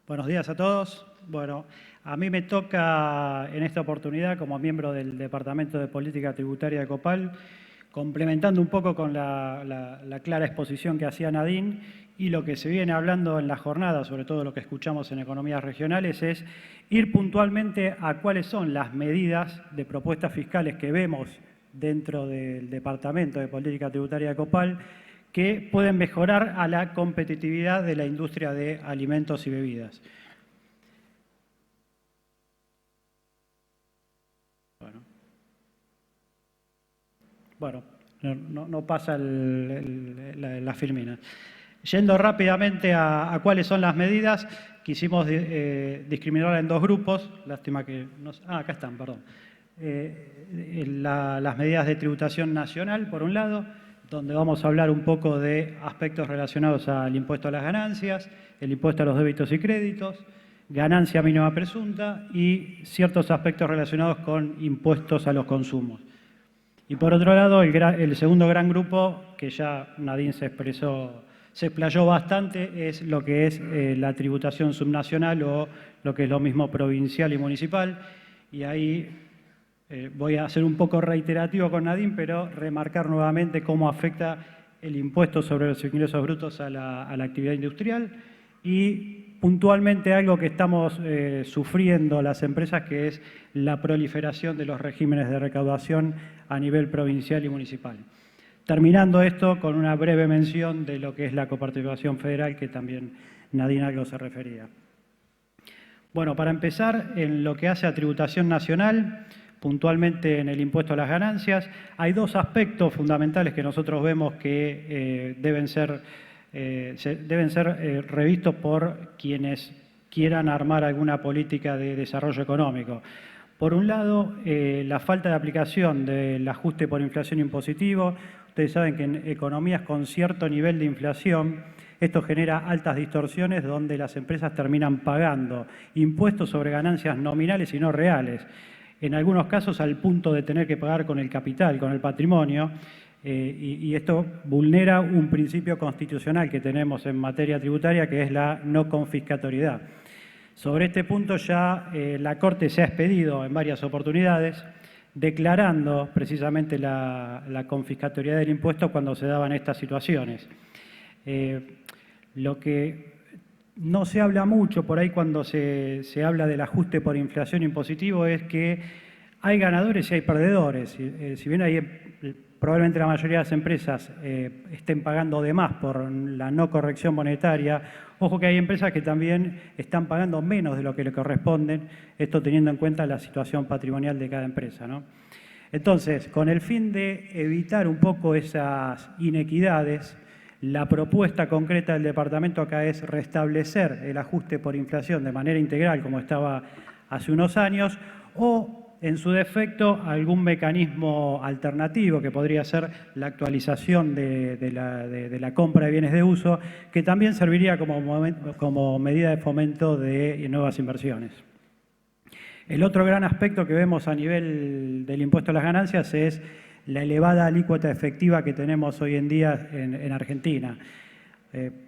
Buenos días a todos. Bueno, a mí me toca en esta oportunidad, como miembro del Departamento de Política Tributaria de Copal, complementando un poco con la clara exposición que hacía Nadine y lo que se viene hablando en la jornada, sobre todo lo que escuchamos en economías regionales, es ir puntualmente a cuáles son las medidas de propuestas fiscales que vemos dentro del Departamento de Política Tributaria de Copal que pueden mejorar a la competitividad de la industria de alimentos y bebidas. Bueno, no pasa la filmina. Yendo rápidamente a cuáles son las medidas, quisimos discriminarlas en dos grupos. Lástima que acá están, perdón. Las medidas de tributación nacional, por un lado, donde vamos a hablar un poco de aspectos relacionados al impuesto a las ganancias, el impuesto a los débitos y créditos, ganancia mínima presunta y ciertos aspectos relacionados con impuestos a los consumos. Y por otro lado, el segundo gran grupo, que ya Nadine se explayó bastante, es lo que es la tributación subnacional o lo que es lo mismo provincial y municipal. Y ahí voy a ser un poco reiterativo con Nadine, pero remarcar nuevamente cómo afecta el impuesto sobre los ingresos brutos a la actividad industrial y puntualmente algo que estamos sufriendo las empresas, que es la proliferación de los regímenes de recaudación a nivel provincial y municipal. Terminando esto con una breve mención de lo que es la coparticipación federal, que también Nadine algo se refería. Bueno, para empezar, en lo que hace a tributación nacional, puntualmente en el impuesto a las ganancias, hay dos aspectos fundamentales que nosotros vemos que deben ser revistos por quienes quieran armar alguna política de desarrollo económico. Por un lado, la falta de aplicación del ajuste por inflación impositivo. Ustedes saben que en economías con cierto nivel de inflación, esto genera altas distorsiones donde las empresas terminan pagando impuestos sobre ganancias nominales y no reales. En algunos casos al punto de tener que pagar con el capital, con el patrimonio, y esto vulnera un principio constitucional que tenemos en materia tributaria, que es la no confiscatoriedad. Sobre este punto ya la Corte se ha expedido en varias oportunidades, declarando precisamente la confiscatoriedad del impuesto cuando se daban estas situaciones. Lo que no se habla mucho por ahí cuando se habla del ajuste por inflación impositivo es que hay ganadores y hay perdedores. Si bien probablemente la mayoría de las empresas estén pagando de más por la no corrección monetaria, ojo que hay empresas que también están pagando menos de lo que le corresponden, esto teniendo en cuenta la situación patrimonial de cada empresa, ¿no? Entonces, con el fin de evitar un poco esas inequidades, la propuesta concreta del departamento acá es restablecer el ajuste por inflación de manera integral, como estaba hace unos años, o, en su defecto, algún mecanismo alternativo, que podría ser la actualización de la compra de bienes de uso, que también serviría como medida de fomento de nuevas inversiones. El otro gran aspecto que vemos a nivel del impuesto a las ganancias es la elevada alícuota efectiva que tenemos hoy en día en Argentina.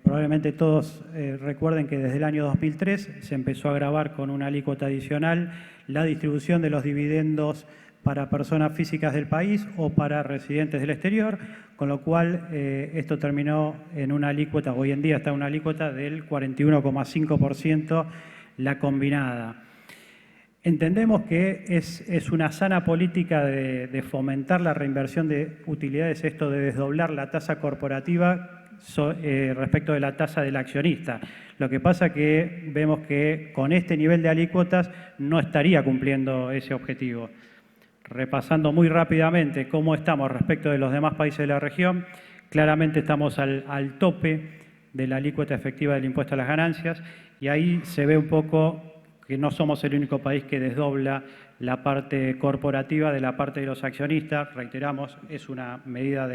Probablemente todos recuerden que desde el año 2003 se empezó a gravar con una alícuota adicional la distribución de los dividendos para personas físicas del país o para residentes del exterior, con lo cual esto terminó en una alícuota, hoy en día está en una alícuota del 41,5% la combinada. Entendemos que es una sana política de fomentar la reinversión de utilidades, esto de desdoblar la tasa corporativa respecto de la tasa del accionista. Lo que pasa que vemos que con este nivel de alícuotas no estaría cumpliendo ese objetivo. Repasando muy rápidamente cómo estamos respecto de los demás países de la región, claramente estamos al tope de la alícuota efectiva del impuesto a las ganancias y ahí se ve un poco que no somos el único país que desdobla la parte corporativa de la parte de los accionistas. Reiteramos, es una medida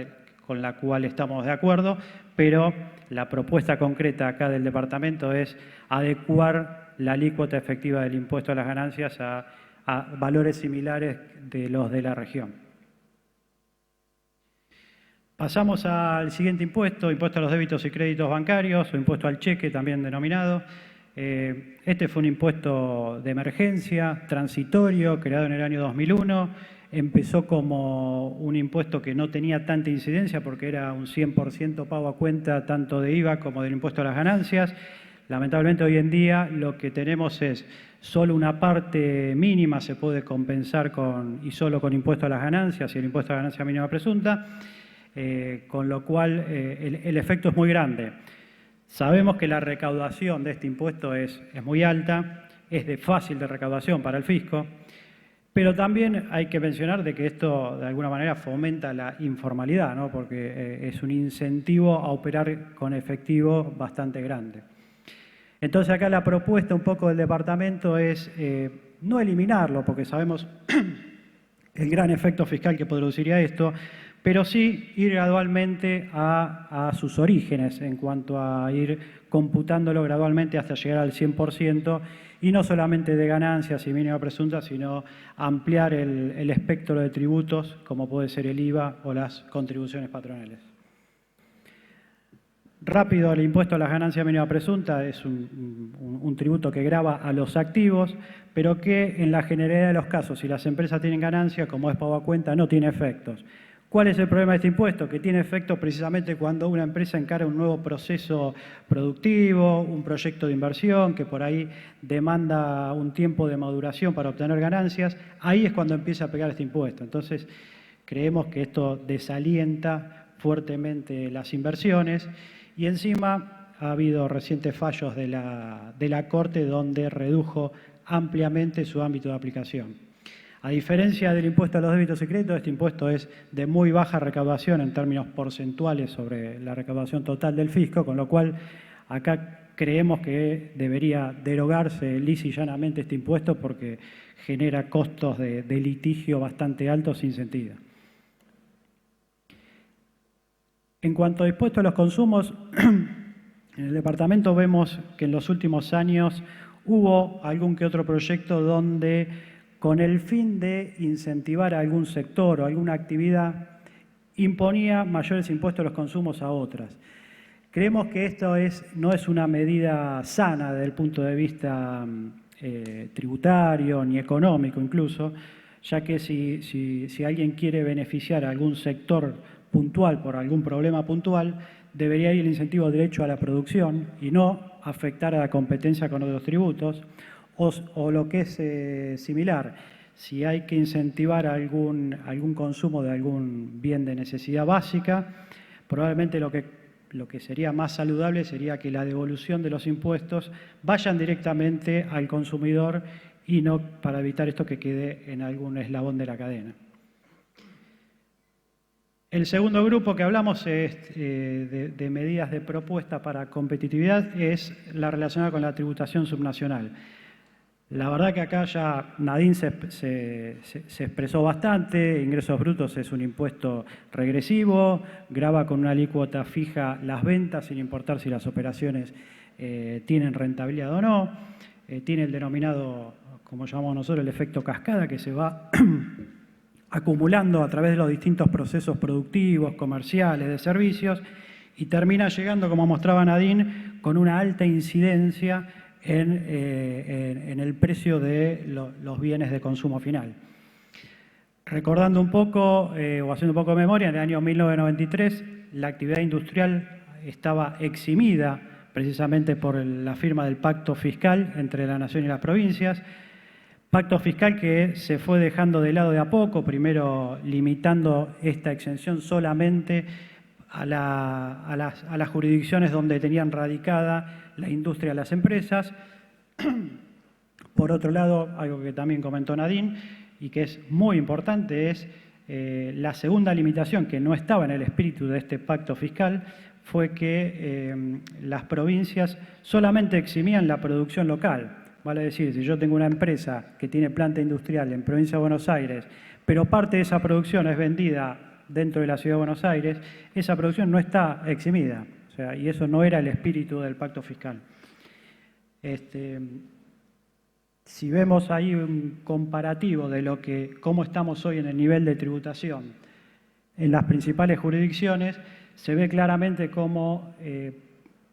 con la cual estamos de acuerdo, pero la propuesta concreta acá del departamento es adecuar la alícuota efectiva del impuesto a las ganancias a valores similares de los de la región. Pasamos al siguiente impuesto, impuesto a los débitos y créditos bancarios o impuesto al cheque también denominado. Este fue un impuesto de emergencia, transitorio, creado en el año 2001. Empezó como un impuesto que no tenía tanta incidencia porque era un 100% pago a cuenta tanto de IVA como del impuesto a las ganancias. Lamentablemente hoy en día lo que tenemos es solo una parte mínima se puede compensar y solo con impuesto a las ganancias y el impuesto a la ganancia mínima presunta, con lo cual el efecto es muy grande. Sabemos que la recaudación de este impuesto es muy alta, es de fácil de recaudación para el fisco, pero también hay que mencionar de que esto de alguna manera fomenta la informalidad, ¿no? Porque es un incentivo a operar con efectivo bastante grande. Entonces acá la propuesta un poco del departamento es no eliminarlo, porque sabemos el gran efecto fiscal que produciría esto, pero sí ir gradualmente a sus orígenes en cuanto a ir computándolo gradualmente hasta llegar al 100% y no solamente de ganancias y mínima presunta, sino ampliar el espectro de tributos como puede ser el IVA o las contribuciones patronales. Rápido, el impuesto a las ganancias mínima presunta es un tributo que grava a los activos, pero que en la generalidad de los casos, si las empresas tienen ganancias, como es pago a cuenta, no tiene efectos. ¿Cuál es el problema de este impuesto? Que tiene efectos precisamente cuando una empresa encara un nuevo proceso productivo, un proyecto de inversión que por ahí demanda un tiempo de maduración para obtener ganancias. Ahí es cuando empieza a pegar este impuesto. Entonces, creemos que esto desalienta fuertemente las inversiones. Y encima ha habido recientes fallos de la Corte donde redujo ampliamente su ámbito de aplicación. A diferencia del impuesto a los débitos y créditos, este impuesto es de muy baja recaudación en términos porcentuales sobre la recaudación total del fisco, con lo cual acá creemos que debería derogarse lisa y llanamente este impuesto porque genera costos de litigio bastante altos sin sentido. En cuanto a impuesto a los consumos, en el departamento vemos que en los últimos años hubo algún que otro proyecto donde, con el fin de incentivar a algún sector o alguna actividad, imponía mayores impuestos a los consumos a otras. Creemos que esto no es una medida sana desde el punto de vista tributario ni económico incluso, ya que si alguien quiere beneficiar a algún sector puntual por algún problema puntual, debería ir el incentivo derecho a la producción y no afectar a la competencia con otros tributos, o lo que es similar, si hay que incentivar algún consumo de algún bien de necesidad básica, probablemente lo que sería más saludable sería que la devolución de los impuestos vayan directamente al consumidor y no para evitar esto que quede en algún eslabón de la cadena. El segundo grupo que hablamos de medidas de propuesta para competitividad es la relacionada con la tributación subnacional. La verdad que acá ya Nadine se expresó bastante. Ingresos brutos es un impuesto regresivo, grava con una alícuota fija las ventas sin importar si las operaciones tienen rentabilidad o no. Tiene el denominado, como llamamos nosotros, el efecto cascada que se va acumulando a través de los distintos procesos productivos, comerciales, de servicios, y termina llegando, como mostraba Nadine, con una alta incidencia en el precio de los bienes de consumo final. Recordando un poco, o haciendo un poco de memoria, en el año 1993 la actividad industrial estaba eximida precisamente por la firma del pacto fiscal entre la Nación y las provincias. Pacto fiscal que se fue dejando de lado de a poco, primero limitando esta exención solamente a las jurisdicciones donde tenían radicada la industria de las empresas. Por otro lado, algo que también comentó Nadine y que es muy importante es la segunda limitación que no estaba en el espíritu de este pacto fiscal, fue que las provincias solamente eximían la producción local. Vale decir, si yo tengo una empresa que tiene planta industrial en provincia de Buenos Aires, pero parte de esa producción es vendida dentro de la ciudad de Buenos Aires, esa producción no está eximida. O sea, y eso no era el espíritu del pacto fiscal. Si vemos ahí un comparativo de cómo estamos hoy en el nivel de tributación en las principales jurisdicciones, se ve claramente cómo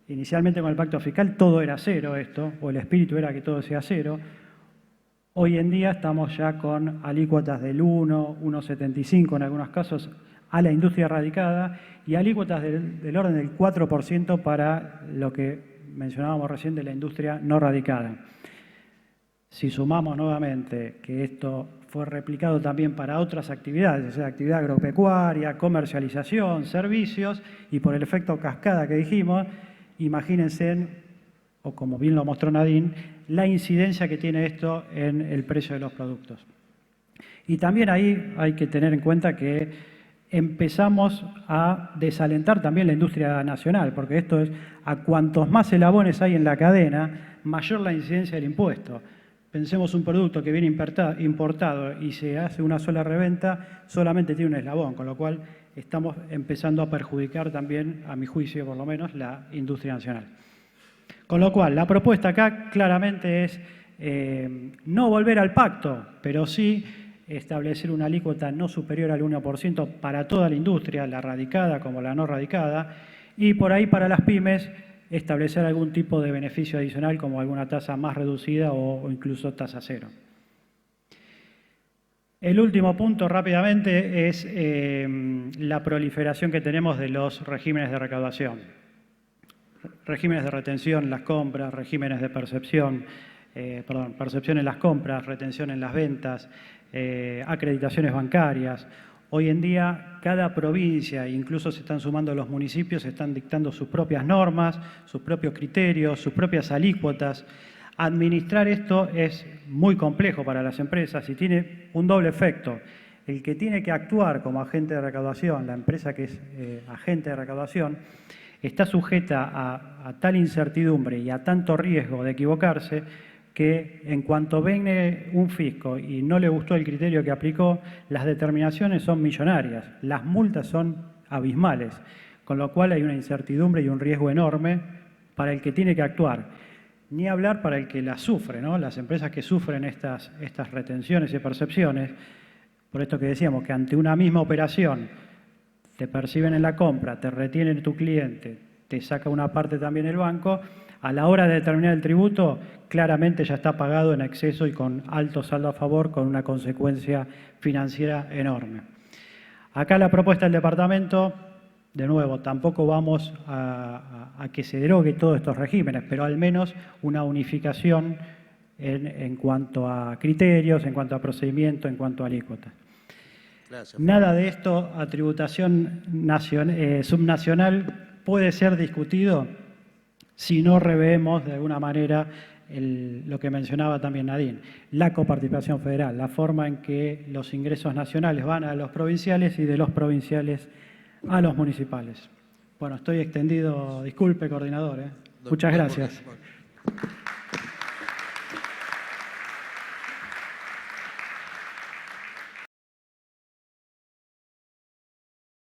Inicialmente con el pacto fiscal todo era cero esto, o el espíritu era que todo sea cero. Hoy en día estamos ya con alícuotas del 1, 1,75 en algunos casos a la industria radicada y alícuotas del orden del 4% para lo que mencionábamos recién de la industria no radicada. Si sumamos nuevamente que esto fue replicado también para otras actividades, o sea, actividad agropecuaria, comercialización, servicios, y por el efecto cascada que dijimos, imagínense, o como bien lo mostró Nadine, la incidencia que tiene esto en el precio de los productos. Y también ahí hay que tener en cuenta que empezamos a desalentar también la industria nacional, porque esto es, a cuantos más eslabones hay en la cadena, mayor la incidencia del impuesto. Pensemos un producto que viene importado y se hace una sola reventa, solamente tiene un eslabón, con lo cual estamos empezando a perjudicar también, a mi juicio por lo menos, la industria nacional. Con lo cual, la propuesta acá claramente es no volver al pacto, pero sí establecer una alícuota no superior al 1% para toda la industria, la radicada como la no radicada, y por ahí para las pymes establecer algún tipo de beneficio adicional como alguna tasa más reducida o incluso tasa cero. El último punto rápidamente es la proliferación que tenemos de los regímenes de recaudación. Regímenes de retención en las compras, regímenes de percepción, percepción en las compras, retención en las ventas, acreditaciones bancarias. Hoy en día cada provincia, incluso se están sumando los municipios, están dictando sus propias normas, sus propios criterios, sus propias alícuotas. Administrar esto es muy complejo para las empresas y tiene un doble efecto. El que tiene que actuar como agente de recaudación, la empresa que es agente de recaudación, está sujeta a tal incertidumbre y a tanto riesgo de equivocarse que en cuanto venga un fisco y no le gustó el criterio que aplicó, las determinaciones son millonarias, las multas son abismales, con lo cual hay una incertidumbre y un riesgo enorme para el que tiene que actuar. Ni hablar para el que las sufre, ¿no? Las empresas que sufren estas retenciones y percepciones, por esto que decíamos que ante una misma operación te perciben en la compra, te retienen tu cliente, te saca una parte también el banco, a la hora de determinar el tributo, claramente ya está pagado en exceso y con alto saldo a favor, con una consecuencia financiera enorme. Acá la propuesta del departamento, de nuevo, tampoco vamos a que se derogue todos estos regímenes, pero al menos una unificación en cuanto a criterios, en cuanto a procedimiento, en cuanto a alícuotas. Gracias. Nada de esto a tributación subnacional puede ser discutido si no revemos de alguna manera lo que mencionaba también Nadine, la coparticipación federal, la forma en que los ingresos nacionales van a los provinciales y de los provinciales a los municipales. Bueno, estoy extendido, disculpe, coordinador. Muchas gracias.